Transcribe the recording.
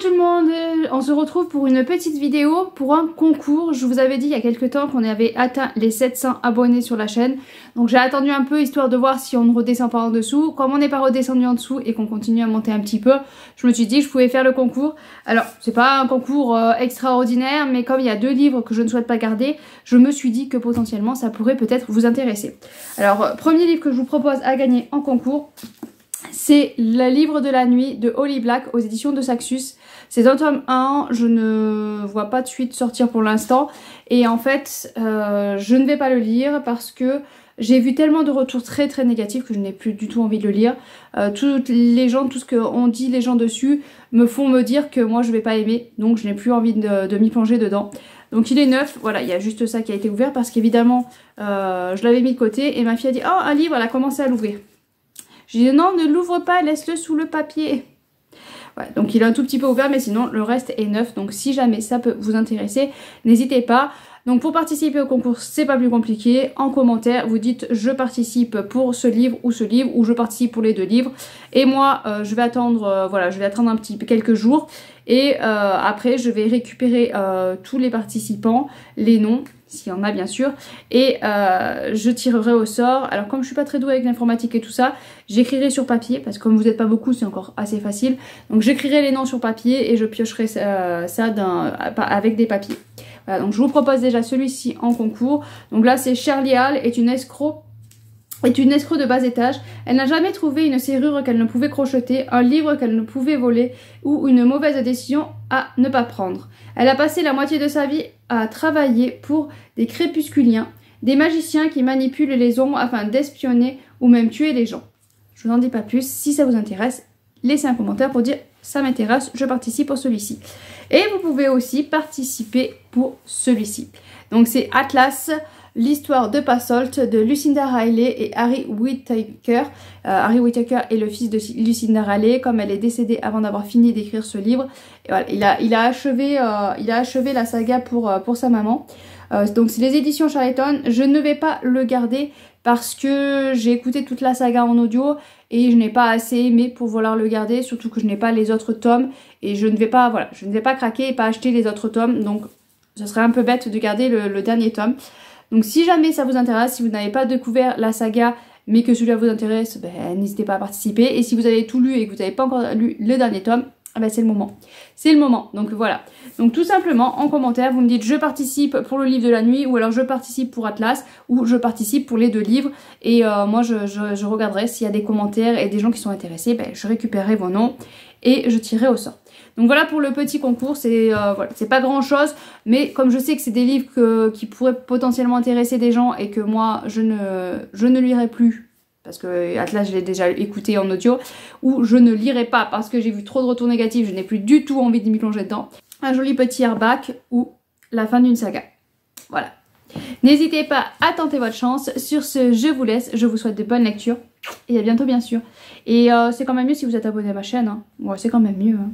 tout le monde, on se retrouve pour une petite vidéo pour un concours. Je vous avais dit il y a quelques temps qu'on avait atteint les 700 abonnés sur la chaîne. Donc j'ai attendu un peu histoire de voir si on ne redescend pas en dessous. Comme on n'est pas redescendu en dessous et qu'on continue à monter un petit peu, je me suis dit que je pouvais faire le concours. Alors c'est pas un concours extraordinaire, mais comme il y a 2 livres que je ne souhaite pas garder, je me suis dit que potentiellement ça pourrait peut-être vous intéresser. Alors premier livre que je vous propose à gagner en concours, c'est le livre de la nuit de Holly Black aux éditions de Saxus. C'est un tome 1, je ne vois pas de suite sortir pour l'instant. Et en fait, je ne vais pas le lire parce que j'ai vu tellement de retours très négatifs que je n'ai plus du tout envie de le lire. Toutes les gens, tout ce qu'ont dit les gens dessus me font me dire que moi je vais pas aimer. Donc je n'ai plus envie de m'y plonger dedans. Donc il est neuf, voilà, il y a juste ça qui a été ouvert parce qu'évidemment je l'avais mis de côté et ma fille a dit « Oh, un livre !» Elle a commencé à l'ouvrir. J'ai dit non, ne l'ouvre pas, laisse-le sous le papier. Ouais, donc il est un tout petit peu ouvert, mais sinon le reste est neuf. Donc si jamais ça peut vous intéresser, n'hésitez pas. Donc pour participer au concours, c'est pas plus compliqué. En commentaire, vous dites je participe pour ce livre ou je participe pour les 2 livres. Et moi, je vais attendre, voilà, je vais attendre quelques jours. Et après, je vais récupérer tous les participants, les noms, s'il y en a bien sûr, et je tirerai au sort. Alors comme je suis pas très douée avec l'informatique et tout ça, j'écrirai sur papier, parce que comme vous n'êtes pas beaucoup, c'est encore assez facile. Donc j'écrirai les noms sur papier et je piocherai ça avec des papiers. Voilà, donc je vous propose déjà celui-ci en concours. Donc là c'est Shirley Hall, est une escroc de bas étage. Elle n'a jamais trouvé une serrure qu'elle ne pouvait crocheter, un livre qu'elle ne pouvait voler ou une mauvaise décision à ne pas prendre. Elle a passé la moitié de sa vie à travailler pour des crépusculiens, des magiciens qui manipulent les ombres afin d'espionner ou même tuer les gens. Je vous en dis pas plus. Si ça vous intéresse, laissez un commentaire pour dire ça m'intéresse, je participe pour celui-ci. Et vous pouvez aussi participer pour celui-ci. Donc c'est Atlas, l'histoire de Passolt de Lucinda Riley et Harry Whittaker. Harry Whittaker est le fils de Lucinda Riley. Comme elle est décédée avant d'avoir fini d'écrire ce livre, et voilà, il a achevé la saga pour sa maman. Donc c'est les éditions Charlton. Je ne vais pas le garder parce que j'ai écouté toute la saga en audio et je n'ai pas assez aimé pour vouloir le garder, surtout que je n'ai pas les autres tomes et je ne vais pas, voilà, je ne vais pas craquer et pas acheter les autres tomes. Donc ce serait un peu bête de garder le dernier tome. Donc si jamais ça vous intéresse, si vous n'avez pas découvert la saga mais que celui-là vous intéresse, ben, n'hésitez pas à participer. Et si vous avez tout lu et que vous n'avez pas encore lu le dernier tome, ben, c'est le moment. C'est le moment. Donc voilà. Donc tout simplement en commentaire, vous me dites je participe pour le livre de la nuit ou alors je participe pour Atlas ou je participe pour les 2 livres. Et moi je regarderai s'il y a des commentaires et des gens qui sont intéressés, ben, je récupérerai vos noms et je tirerai au sort. Donc voilà pour le petit concours, c'est voilà, c'est pas grand chose, mais comme je sais que c'est des livres qui pourraient potentiellement intéresser des gens et que moi je ne lirai plus, parce que Atlas je l'ai déjà écouté en audio, ou je ne lirai pas parce que j'ai vu trop de retours négatifs, je n'ai plus du tout envie de m'y plonger dedans, un joli petit hardback ou la fin d'une saga. Voilà. N'hésitez pas à tenter votre chance. Sur ce, je vous laisse, je vous souhaite de bonnes lectures et à bientôt bien sûr. Et c'est quand même mieux si vous êtes abonné à ma chaîne, hein. Ouais, c'est quand même mieux, hein.